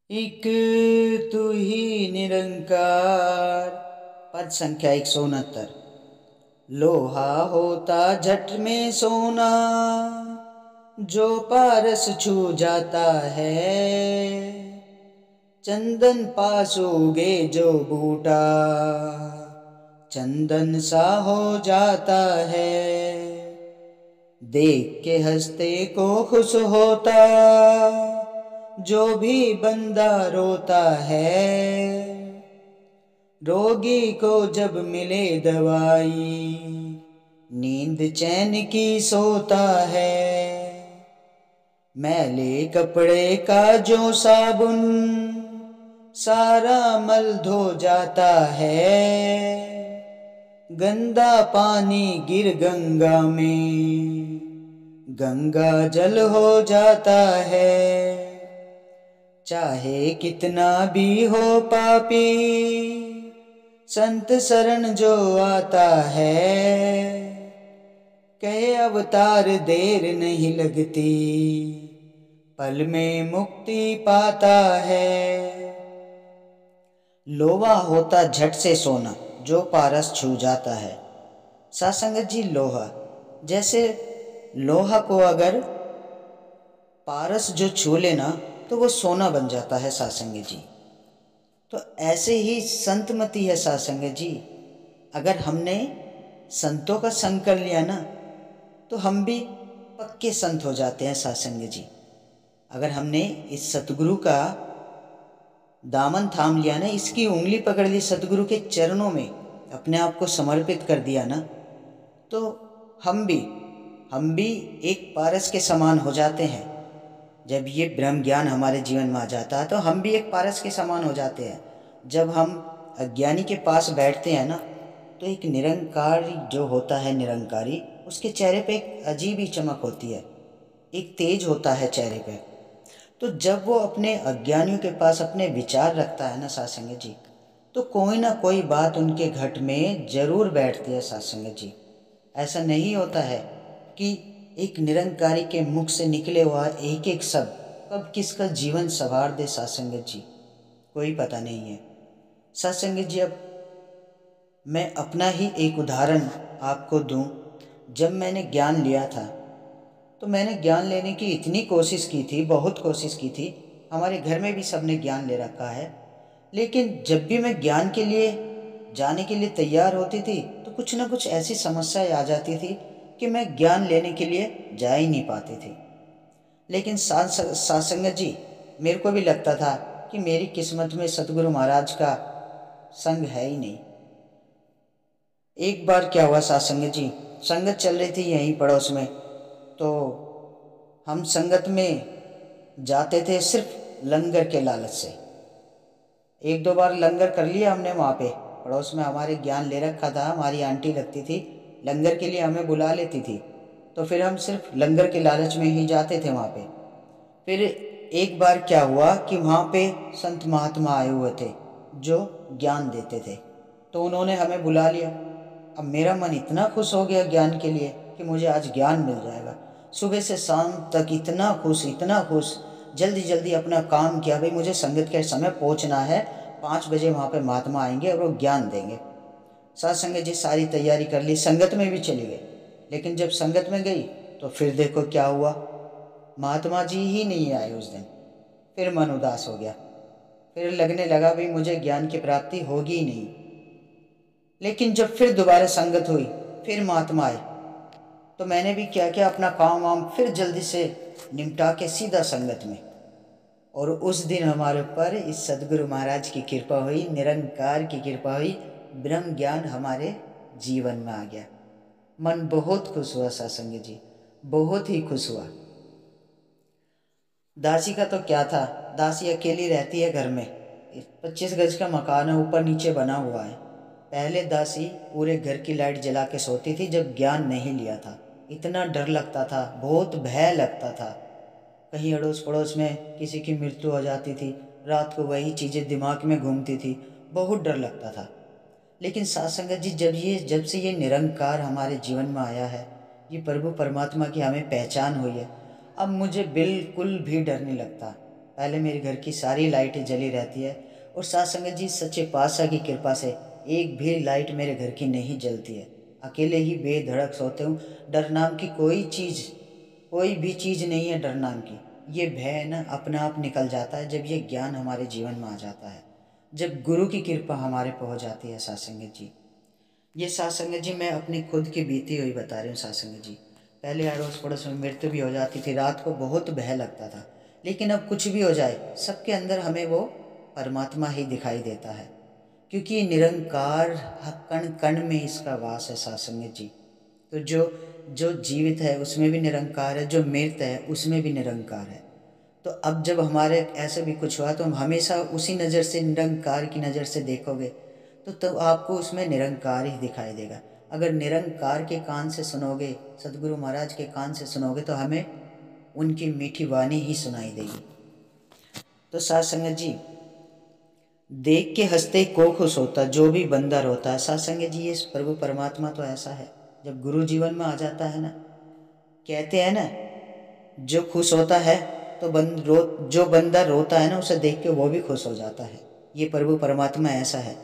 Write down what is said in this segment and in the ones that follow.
एक तू ही निरंकार। पद संख्या 169। लोहा होता झट में सोना, जो पारस छू जाता है। चंदन पास उगे जो बूटा, चंदन सा हो जाता है। देख के हंसते को खुश होता, जो भी बंदा रोता है। रोगी को जब मिले दवाई, नींद चैन की सोता है। मैले कपड़े का जो साबुन, सारा मल धो जाता है। गंदा पानी गिर गंगा में, गंगा जल हो जाता है। चाहे कितना भी हो पापी, संत शरण जो आता है। कहे अवतार देर नहीं लगती, पल में मुक्ति पाता है। लोहा होता झट से सोना, जो पारस छू जाता है। सासंगत जी, लोहा जैसे लोहा को अगर पारस जो छू लेना तो वो सोना बन जाता है सासंगत जी। तो ऐसे ही संतमति है सासंगत जी। अगर हमने संतों का संग कर लिया ना, तो हम भी पक्के संत हो जाते हैं सासंगत जी। अगर हमने इस सतगुरु का दामन थाम लिया ना, इसकी उंगली पकड़ ली, सतगुरु के चरणों में अपने आप को समर्पित कर दिया ना, तो हम भी एक पारस के समान हो जाते हैं। जब ये ब्रह्म ज्ञान हमारे जीवन में आ जाता है तो हम भी एक पारस के समान हो जाते हैं। जब हम अज्ञानी के पास बैठते हैं ना, तो एक निरंकारी जो होता है, निरंकारी, उसके चेहरे पे एक अजीब ही चमक होती है, एक तेज होता है चेहरे पे। तो जब वो अपने अज्ञानियों के पास अपने विचार रखता है ना सासंगत जी, तो कोई ना कोई बात उनके घट में जरूर बैठती है सासंगत जी। ऐसा नहीं होता है कि एक निरंकारी के मुख से निकले हुआ एक एक शब्द कब किसका जीवन संवार दे सासंगत जी, कोई पता नहीं है। सासंगत जी, अब मैं अपना ही एक उदाहरण आपको दूं। जब मैंने ज्ञान लिया था, तो मैंने ज्ञान लेने की इतनी कोशिश की थी, बहुत कोशिश की थी। हमारे घर में भी सबने ज्ञान ले रखा है। लेकिन जब भी मैं ज्ञान के लिए जाने के लिए तैयार होती थी, तो कुछ ना कुछ ऐसी समस्याएं आ जाती थी कि मैं ज्ञान लेने के लिए जा ही नहीं पाती थी। लेकिन सासंगत जी, मेरे को भी लगता था कि मेरी किस्मत में सतगुरु महाराज का संग है ही नहीं। एक बार क्या हुआ सासंगत जी, संगत चल रही थी यहीं पड़ोस में, तो हम संगत में जाते थे सिर्फ लंगर के लालच से। एक दो बार लंगर कर लिया हमने वहाँ पे, पड़ोस में हमारे ज्ञान ले रखा था, हमारी आंटी लगती थी, लंगर के लिए हमें बुला लेती थी। तो फिर हम सिर्फ लंगर के लालच में ही जाते थे वहाँ पे। फिर एक बार क्या हुआ कि वहाँ पे संत महात्मा आए हुए थे जो ज्ञान देते थे, तो उन्होंने हमें बुला लिया। अब मेरा मन इतना खुश हो गया ज्ञान के लिए कि मुझे आज ज्ञान मिल जाएगा। सुबह से शाम तक इतना खुश, इतना खुश, जल्दी जल्दी अपना काम किया, भाई मुझे संगत के समय पहुंचना है, 5 बजे वहाँ पे महात्मा आएंगे और वो ज्ञान देंगे। साथ संगत जी सारी तैयारी कर ली, संगत में भी चली गई। लेकिन जब संगत में गई तो फिर देखो क्या हुआ, महात्मा जी ही नहीं आए उस दिन। फिर मन उदास हो गया, फिर लगने लगा भी मुझे ज्ञान की प्राप्ति होगी ही नहीं। लेकिन जब फिर दोबारा संगत हुई, फिर महात्मा आए, तो मैंने भी क्या किया, अपना काम वाम फिर जल्दी से निपटा के सीधा संगत में। और उस दिन हमारे ऊपर इस सदगुरु महाराज की कृपा हुई, निरंकार की कृपा हुई, ब्रह्म ज्ञान हमारे जीवन में आ गया। मन बहुत खुश हुआ सत्संग जी, बहुत ही खुश हुआ। दासी का तो क्या था, दासी अकेली रहती है घर में, 25 गज का मकान है, ऊपर नीचे बना हुआ है। पहले दासी पूरे घर की लाइट जला के सोती थी जब ज्ञान नहीं लिया था। इतना डर लगता था, बहुत भय लगता था, कहीं अड़ोस पड़ोस में किसी की मृत्यु हो जाती थी, रात को वही चीज़ें दिमाग में घूमती थी, बहुत डर लगता था। लेकिन सत्संग जी, जब से ये निरंकार हमारे जीवन में आया है, ये प्रभु परमात्मा की हमें पहचान हुई है, अब मुझे बिल्कुल भी डर नहीं लगता। पहले मेरे घर की सारी लाइटें जली रहती है, और साथ संगत जी सच्चे पातशाह की कृपा से एक भी लाइट मेरे घर की नहीं जलती है। अकेले ही बेधड़क सोते हूँ। डर नाम की कोई भी चीज़ नहीं है डर नाम की। ये भय ना अपने आप निकल जाता है जब ये ज्ञान हमारे जीवन में आ जाता है, जब गुरु की कृपा हमारे पे हो जाती है। साथ संगत जी, ये साथ संगत जी मैं अपनी खुद की बीती हुई बता रही हूँ। साथ संगत जी, पहले अड़ोस पड़ोस में मृत्यु भी हो जाती थी, रात को बहुत भय लगता था, लेकिन अब कुछ भी हो जाए सबके अंदर हमें वो परमात्मा ही दिखाई देता है, क्योंकि निरंकार कण कण में इसका वास है। साथ संगत जी, तो जो जो जीवित है उसमें भी निरंकार है, जो मृत है उसमें भी निरंकार है। तो अब जब हमारे ऐसे भी कुछ हुआ तो हम हमेशा उसी नज़र से, निरंकार की नज़र से देखोगे तो आपको उसमें निरंकार ही दिखाई देगा। अगर निरंकार के कान से सुनोगे, सदगुरु महाराज के कान से सुनोगे, तो हमें उनकी मीठी वाणी ही सुनाई देगी। तो साथ संगत जी, देख के हंसते को खुश होता, जो भी बंदा रोता है। साथ संगत जी, ये प्रभु परमात्मा तो ऐसा है, जब गुरु जीवन में आ जाता है ना, कहते हैं ना, जो खुश होता है तो जो बंदा रोता है ना, उसे देख के वो भी खुश हो जाता है। ये प्रभु परमात्मा ऐसा है।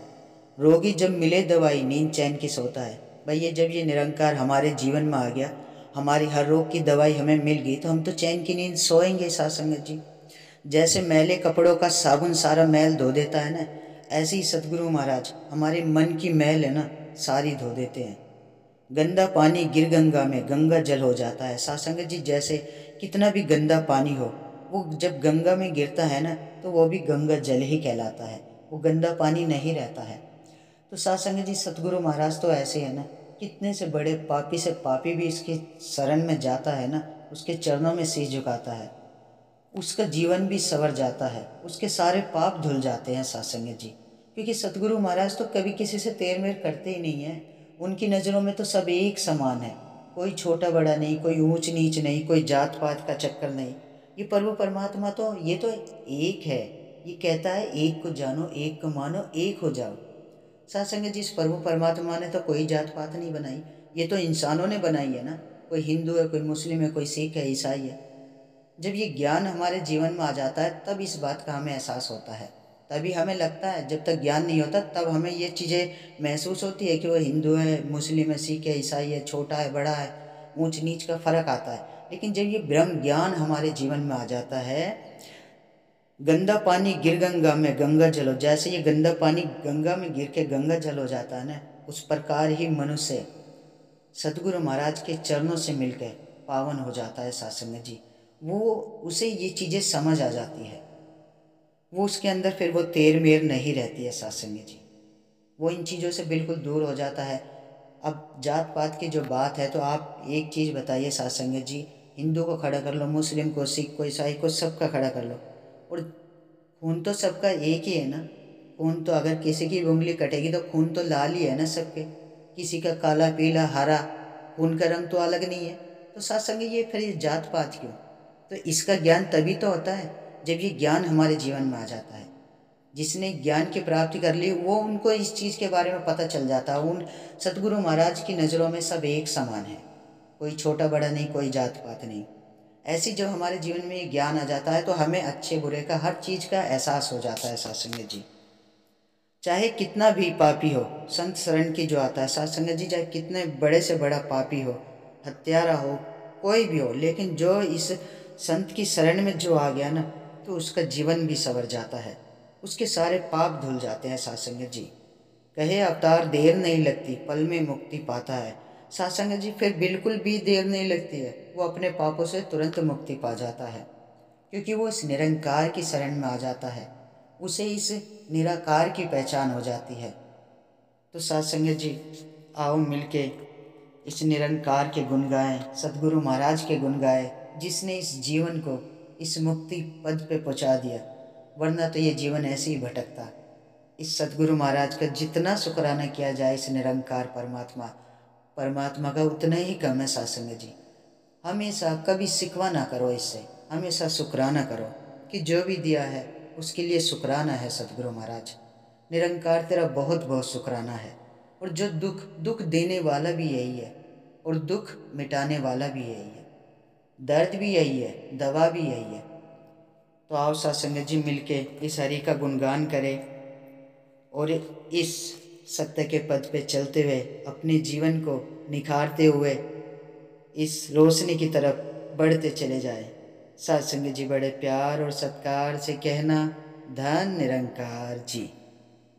रोगी जब मिले दवाई, नींद चैन की सोता है। भाई ये जब ये निरंकार हमारे जीवन में आ गया, हमारी हर रोग की दवाई हमें मिल गई, तो हम तो चैन की नींद सोएंगे। साथ संगत जी, जैसे मैले कपड़ों का साबुन सारा मैल धो देता है ना, ऐसे ही सतगुरु महाराज हमारे मन की मैल है ना, सारी धो देते हैं। गंदा पानी गिर गंगा में, गंगा जल हो जाता है। साथ संगत जी, जैसे कितना भी गंदा पानी हो, वो जब गंगा में गिरता है ना, तो वो भी गंगा जल ही कहलाता है, वो गंदा पानी नहीं रहता है। तो साथ संगत जी, सतगुरु महाराज तो ऐसे है ना, कितने से बड़े पापी से पापी भी इसके शरण में जाता है ना, उसके चरणों में शीश झुकाता है, उसका जीवन भी संवर जाता है, उसके सारे पाप धुल जाते हैं। साथ संगत जी, क्योंकि सतगुरु महाराज तो कभी किसी से तेर मेर करते ही नहीं है। उनकी नज़रों में तो सब एक समान है, कोई छोटा बड़ा नहीं, कोई ऊंच नीच नहीं, कोई जात पात का चक्कर नहीं। ये प्रभु परमात्मा तो ये तो एक है। ये कहता है, एक को जानो, एक को मानो, एक हो जाओ। साथ संगत जी, इस प्रभु परमात्मा ने तो कोई जात पात नहीं बनाई, ये तो इंसानों ने बनाई है ना। कोई हिंदू है, कोई मुस्लिम है, कोई सिख है, ईसाई है। जब ये ज्ञान हमारे जीवन में आ जाता है, तब इस बात का हमें एहसास होता है। तभी हमें लगता है, जब तक ज्ञान नहीं होता तब हमें ये चीज़ें महसूस होती है कि वो हिंदू है, मुस्लिम है, सिख है, ईसाई है, छोटा है, बड़ा है, ऊंच नीच का फ़र्क आता है। लेकिन जब ये ब्रह्म ज्ञान हमारे जीवन में आ जाता है, गंदा पानी गिर गंगा में, गंगा जल हो, जैसे ये गंदा पानी गंगा में गिर के गंगा जल हो जाता है ना, उस प्रकार ही मनुष्य सतगुरु महाराज के चरणों से मिलकर पावन हो जाता है। साथ संगत जी, वो उसे ये चीज़ें समझ आ जाती है, वो उसके अंदर फिर वो तेर मेर नहीं रहती है। साथ संगत जी, वो इन चीज़ों से बिल्कुल दूर हो जाता है। अब जात पात की जो बात है, तो आप एक चीज़ बताइए साथ संगत जी, हिंदू को खड़ा कर लो, मुस्लिम को, सिख को, ईसाई को, सबका खड़ा कर लो, और खून तो सबका एक ही है ना। खून तो अगर किसी की उंगली कटेगी तो खून तो लाल ही है ना सबके, किसी का काला पीला हरा, खून का रंग तो अलग नहीं है। तो साथ संग ये फिर ये जात पात क्यों? तो इसका ज्ञान तभी तो होता है जब ये ज्ञान हमारे जीवन में आ जाता है। जिसने ज्ञान की प्राप्ति कर ली, वो उनको इस चीज़ के बारे में पता चल जाता है। उन सतगुरु महाराज की नज़रों में सब एक समान है, कोई छोटा बड़ा नहीं, कोई जात पात नहीं। ऐसी जब हमारे जीवन में ये ज्ञान आ जाता है, तो हमें अच्छे बुरे का, हर चीज़ का एहसास हो जाता है। साथ संगत जी, चाहे कितना भी पापी हो, संत शरण की जो आता है। साथ संगत जी, चाहे कितने बड़े से बड़ा पापी हो, हत्यारा हो, कोई भी हो, लेकिन जो इस संत की शरण में जो आ गया ना, तो उसका जीवन भी संवर जाता है, उसके सारे पाप धुल जाते हैं। साथ संगत जी, कहे अवतार देर नहीं लगती, पल में मुक्ति पाता है। साथ संगत जी, फिर बिल्कुल भी देर नहीं लगती है, वो अपने पापों से तुरंत मुक्ति पा जाता है, क्योंकि वो इस निरंकार की शरण में आ जाता है, उसे इस निराकार की पहचान हो जाती है। तो साथ संगत जी, आओ मिलके इस निरंकार के गुण गाएं, सदगुरु महाराज के गुण गाएं, जिसने इस जीवन को इस मुक्ति पद पे पहुंचा दिया, वरना तो ये जीवन ऐसे ही भटकता। इस सदगुरु महाराज का जितना शुक्राना किया जाए, इस निरंकार परमात्मा परमात्मा का उतना ही कम है। साथ संगत जी, हमेशा कभी सिकवा ना करो इससे, हमेशा शुक्राना करो कि जो भी दिया है उसके लिए शुक्राना है। सतगुरु महाराज, निरंकार तेरा बहुत बहुत शुक्राना है। और जो दुख दुख देने वाला भी यही है, और दुख मिटाने वाला भी यही है, दर्द भी यही है, दवा भी यही है। तो आओ साथ संगत जी मिलके इस हरि का गुणगान करें और इस सत्य के पद पे चलते हुए अपने जीवन को निखारते हुए इस रोशनी की तरफ बढ़ते चले जाए। साथ संगत जी बड़े प्यार और सत्कार से कहना, धन निरंकार जी।